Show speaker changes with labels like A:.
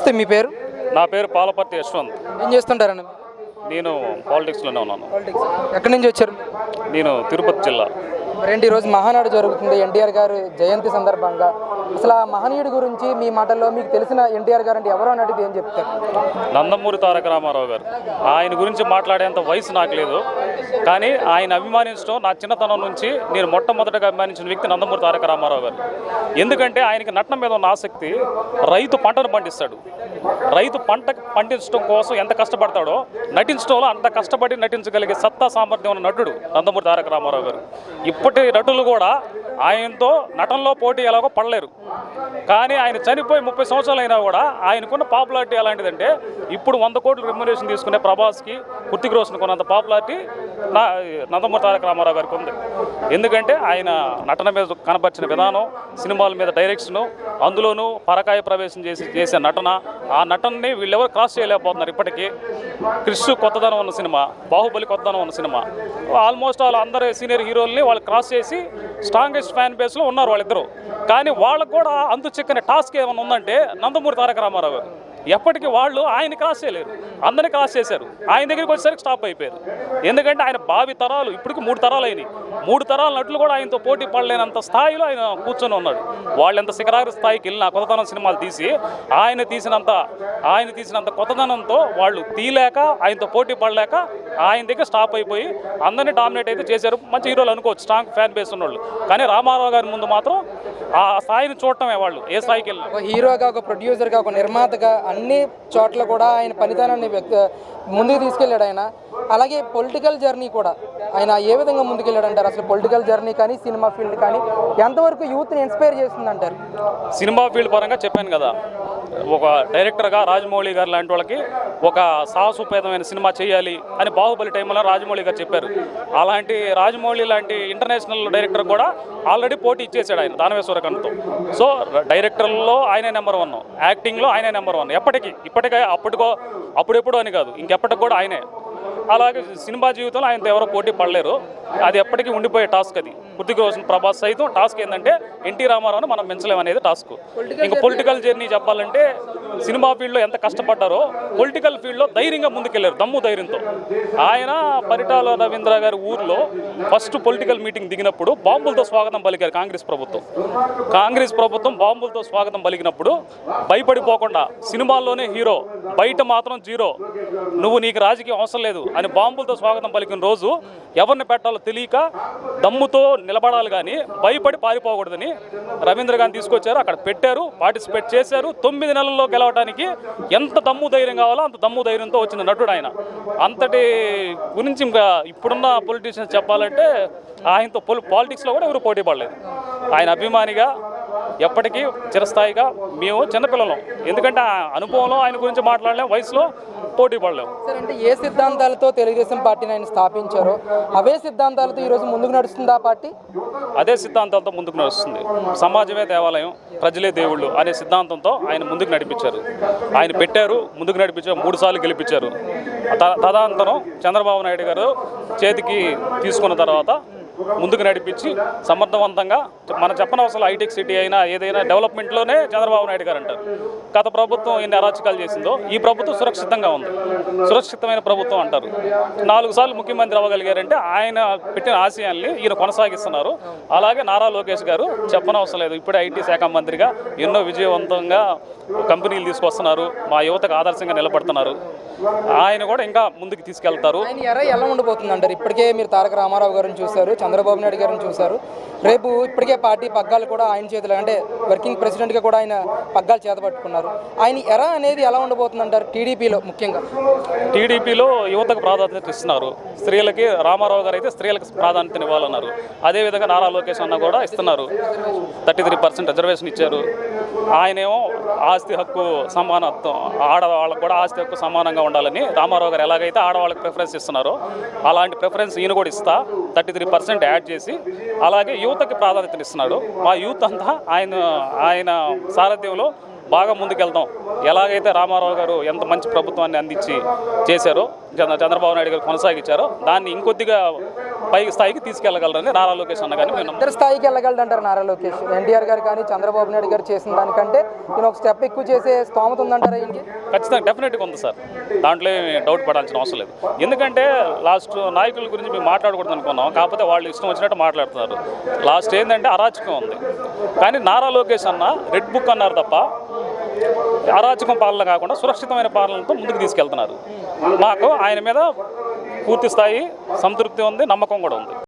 A: నమస్తే, మీ పేరు?
B: నా పేరు పాలపర్తి యశ్వంత్.
A: ఏం చేస్తుంటారండి?
B: నేను పాలిటిక్స్లోనే ఉన్నాను.
A: పాలిటిక్స్. ఎక్కడి నుంచి వచ్చారు?
B: నేను తిరుపతి జిల్లా.
A: మరేంటి ఈరోజు మహానాడు జరుగుతుంది ఎన్టీఆర్ గారు జయంతి సందర్భంగా. అసలు ఆ మహనీయుడి గురించి మీ మాటల్లో మీకు తెలిసిన ఎన్టీఆర్ గారు అంటే ఎవరో అని అడిగితే ఏం చెప్తారు?
B: నందమూరి తారక రామారావు గారు. ఆయన గురించి మాట్లాడేంత వయసు నాకు లేదు, కానీ ఆయన అభిమానించడం నా చిన్నతనం నుంచి నేను మొట్టమొదటిగా అభిమానించిన వ్యక్తి నందమూరి తారక రామారావు గారు. ఎందుకంటే ఆయనకి నటన మీద ఉన్న ఆసక్తి. రైతు పంటను పండిస్తాడు, రైతు పంట పండించడం కోసం ఎంత కష్టపడతాడో నటించడంలో అంత కష్టపడి నటించగలిగే సత్తా సామర్థ్యం ఉన్న నటుడు నందమూరి తారక రామారావు గారు. ఇప్పటి నటులు కూడా ఆయనతో నటనలో పోటీ ఎలాగో పడలేరు. కానీ ఆయన చనిపోయి 30 సంవత్సరాలు అయినా కూడా ఆయనకున్న పాపులారిటీ ఎలాంటిదంటే, ఇప్పుడు 100 కోట్ల రెమ్యునరేషన్ తీసుకునే ప్రభాస్కి, హృతిక్ రోషన్ కొన్నంత పాపులారిటీ నందమూరి తారక రామారావు గారికి ఉంది. ఎందుకంటే ఆయన నటన మీద కనపరిచిన విధానం, సినిమాల మీద డైరెక్షను, అందులోనూ పరకాయ ప్రవేశం చేసే నటన, ఆ నటనని వీళ్ళెవరు క్రాస్ చేయలేకపోతున్నారు. ఇప్పటికీ క్రిష్ కొత్తదనం ఉన్న సినిమా, బాహుబలి కొత్తదనం ఉన్న సినిమా, ఆల్మోస్ట్ అందరు సీనియర్ హీరోల్ని వాళ్ళు క్రాస్ చేసి స్ట్రాంగెస్ట్ ఫ్యాన్ బేస్లో ఉన్నారు వాళ్ళిద్దరూ. కానీ వాళ్ళకు కూడా అంతు చిక్కని టాస్క్ ఏమైనా ఉందంటే నందమూరి తారక రామారావు గారు. ఎప్పటికీ వాళ్ళు ఆయన క్రాస్ చేయలేరు, అందరినీ క్రాస్ చేశారు. ఆయన దగ్గరికి వచ్చేసరికి స్టాప్ అయిపోయారు. ఎందుకంటే ఆయన భావి తరాలు, ఇప్పటికి 3 తరాలు అయినాయి, 3 తరాల నటులు కూడా ఆయనతో పోటీ పడలేనంత స్థాయిలో ఆయన కూర్చొని ఉన్నాడు. వాళ్ళు ఎంత శిఖరాగ్ర స్థాయికి వెళ్ళిన కొత్తదనం సినిమాలు తీసి ఆయన తీసినంత కొత్తదనంతో వాళ్ళు తీయలేక, ఆయనతో పోటీ పడలేక ఆయన దగ్గర స్టాప్ అయిపోయి అందరినీ డామినేట్ అయితే చేశారు. మంచి హీరోలు అనుకోవచ్చు, స్ట్రాంగ్ ఫ్యాన్ బేస్ ఉన్నవాళ్ళు. కానీ రామారావు గారి ముందు మాత్రం ఆ స్థాయిని చూడటమే వాళ్ళు ఏ స్థాయికి వెళ్ళిన.
A: ఒక హీరోగా, ఒక ప్రొడ్యూసర్గా, ఒక నిర్మాతగా అన్ని చోట్ల కూడా ఆయన పనితనాన్ని ముందుకు తీసుకెళ్ళాడు ఆయన. అలాగే పొలిటికల్ జర్నీ కూడా ఆయన ఏ విధంగా ముందుకెళ్ళాడంటారు? అసలు పొలిటికల్ జర్నీ కానీ సినిమా ఫీల్డ్ కానీ ఎంతవరకు యూత్ని ఇన్స్పైర్ చేస్తుందంటారు?
B: సినిమా ఫీల్డ్ పరంగా చెప్పాను కదా, ఒక డైరెక్టర్గా రాజమౌళి గారు లాంటి వాళ్ళకి ఒక సాహసోపేతమైన సినిమా చేయాలి అని బాహుబలి టైంలో రాజమౌళి గారు చెప్పారు. అలాంటి రాజమౌళి లాంటి ఇంటర్నేషనల్ డైరెక్టర్ కూడా ఆల్రెడీ పోటీ ఇచ్చేసాడు ఆయన దానవేశ్వరకన్తో. సో డైరెక్టర్లో ఆయనే నెంబర్ 1, యాక్టింగ్లో ఆయనే నెంబర్ 1. ఇప్పటికే అప్పుడెప్పుడు అని కాదు, ఇంకెప్పటికి కూడా ఆయనే. అలాగే సినిమా జీవితంలో ఆయనతో ఎవరో పోటీ పడలేరు. అది ఎప్పటికీ ఉండిపోయే టాస్క్. అది హృతిక్ రోషన్, ప్రభాస్ సైతం టాస్క్ ఏంటంటే ఎన్టీ రామారావుని మనం పెంచలేము అనేది టాస్క్. ఇంకా పొలిటికల్ జర్నీ చెప్పాలంటే సినిమా ఫీల్డ్లో ఎంత కష్టపడ్డారో పొలిటికల్ ఫీల్డ్లో ధైర్యంగా ముందుకెళ్లారు, దమ్ము ధైర్యంతో. ఆయన పరిటాల రవీంద్ర గారి ఊర్లో ఫస్ట్ పొలిటికల్ మీటింగ్ దిగినప్పుడు బాంబులతో స్వాగతం పలికారు కాంగ్రెస్ ప్రభుత్వం బాంబులతో స్వాగతం పలికినప్పుడు భయపడిపోకుండా సినిమాల్లోనే హీరో, బయట మాత్రం జీరో, నీకు రాజకీయం అవసరం లేదు అని బాంబులతో స్వాగతం పలికిన రోజు ఎవరిని పెట్టాలో తెలియక దమ్ముతో నిలబడాలి కానీ భయపడి పారిపోకూడదని రవీంద్ర గారిని తీసుకొచ్చారు. అక్కడ పెట్టారు, పార్టిసిపేట్ చేశారు. 9 నెలల్లో గెలవడానికి ఎంత దమ్ము ధైర్యం కావాలో అంత దమ్ము ధైర్యంతో వచ్చిన నటుడు ఆయన. అంతటి గురించి ఇంకా ఇప్పుడున్న పొలిటీషియన్స్ చెప్పాలంటే ఆయనతో పాలిటిక్స్లో కూడా ఎవరు పోటీ పడలేదు. ఆయన అభిమానిగా ఎప్పటికీ చిరస్థాయిగా మేము చిన్నపిల్లలం. ఎందుకంటే ఆ అనుభవంలో ఆయన గురించి మాట్లాడలేం, వయసులో పోటీ పడలేము.
A: సార్, అంటే ఏ సిద్ధాంతాలతో తెలుగుదేశం పార్టీని ఆయన స్థాపించారో అవే సిద్ధాంతాలతో ఈరోజు ముందుకు నడుస్తుంది ఆ పార్టీ?
B: అదే సిద్ధాంతాలతో ముందుకు నడుస్తుంది. సమాజమే దేవాలయం, ప్రజలే దేవుళ్ళు అనే సిద్ధాంతంతో ఆయన ముందుకు నడిపించారు. ఆయన పెట్టారు, ముందుకు నడిపించారు, 3 సార్లు గెలిపించారు. తదనంతరం చంద్రబాబు నాయుడు గారు చేతికి తీసుకున్న తర్వాత ముందుకు నడిపించి సమర్థవంతంగా, మనం చెప్పనవసరం హైటెక్ సిటీ అయినా ఏదైనా డెవలప్మెంట్లోనే చంద్రబాబు నాయుడు గారు అంటారు. గత ప్రభుత్వం ఎన్ని అరాచకాలు చేసిందో ఈ ప్రభుత్వం సురక్షితంగా ఉంది, సురక్షితమైన ప్రభుత్వం అంటారు. 4 సార్లు ముఖ్యమంత్రి అవ్వగలిగారంటే ఆయన పెట్టిన ఆశయాల్ని ఈయన కొనసాగిస్తున్నారు. అలాగే నారా లోకేష్ గారు చెప్పనవసరం లేదు, ఇప్పుడే ఐటీ శాఖ మంత్రిగా ఎన్నో విజయవంతంగా కంపెనీలు తీసుకొస్తున్నారు, మా యువతకు ఆదర్శంగా నిలబడుతున్నారు. ఆయన కూడా ఇంకా ముందుకు తీసుకెళ్తారు.
A: ఆయన ఎలా ఉండబోతుంది అంటారు? ఇప్పటికే మీరు తారక రామారావు గారిని చూశారు, చంద్రబాబు నాయుడు గారిని చూశారు. రేపు ఇప్పటికే పార్టీ పగ్గాలు కూడా ఆయన చేతులు, అంటే వర్కింగ్ ప్రెసిడెంట్గా కూడా ఆయన పగ్గాలు చేతపట్టుకున్నారు. ఆయన ఎరా అనేది ఎలా ఉండబోతుంది అంటారు? టీడీపీలో ముఖ్యంగా
B: టీడీపీలో యువతకు ప్రాధాన్యత ఇస్తున్నారు. స్త్రీలకి రామారావు గారు అయితే స్త్రీలకు ప్రాధాన్యత ఇవ్వాలన్నారు. అదేవిధంగా నారా లోకేష్ అన్న కూడా ఇస్తున్నారు, 33% రిజర్వేషన్ ఇచ్చారు. ఆయనేమో ఆస్తి హక్కు సమానత్వం, ఆడవాళ్ళకు కూడా ఆస్తి హక్కు సమానంగా ఉండాలని రామారావు గారు ఎలాగైతే ఆడవాళ్ళకి ప్రిఫరెన్స్ ఇస్తున్నారో అలాంటి ప్రిఫరెన్స్ ఈయన కూడా ఇస్తా 33% యాడ్ చేసి అలాగే యువతకి ప్రాధాన్యతనిస్తున్నాడు. మా యూత్ అంతా ఆయన సారథ్యంలో బాగా ముందుకెళ్తాం. ఎలాగైతే రామారావు గారు ఎంత మంచి ప్రభుత్వాన్ని అందించి చేశారో, చంద్రబాబు నాయుడు గారు కొనసాగించారో, దాన్ని ఇంకొద్దిగా పై స్థాయికి తీసుకెళ్ళగలరని నారా లోకేష్ అన్న కానీ మేము
A: ఇద్దరు స్థాయికి వెళ్ళగలడంటారు నారా లోకేష్. ఎన్టీఆర్ గారు కానీ చంద్రబాబు నాయుడు గారు చేసిన దానికంటే నేను ఒక స్టెప్ ఎక్కువ చేసే స్తోమత ఉందంటారా ఈయనకి?
B: ఖచ్చితంగా డెఫినెట్గా ఉంది సార్, దాంట్లో డౌట్ పడాల్సిన అవసరం లేదు. ఎందుకంటే లాస్ట్ నాయకుల గురించి మేము మాట్లాడకూడదు అనుకున్నాం, కాకపోతే వాళ్ళు ఇష్టం వచ్చినట్టు మాట్లాడుతున్నారు. లాస్ట్ ఏంటంటే అరాచకం ఉంది, కానీ నారా లోకేష్ అన్న రెడ్ బుక్ అన్నారు తప్ప అరాచకం పాలన కాకుండా సురక్షితమైన పాలనతో ముందుకు తీసుకెళ్తున్నారు. మాకు ఆయన మీద పూర్తి స్థాయి సంతృప్తి ఉంది, నమ్మకం కూడా ఉంది.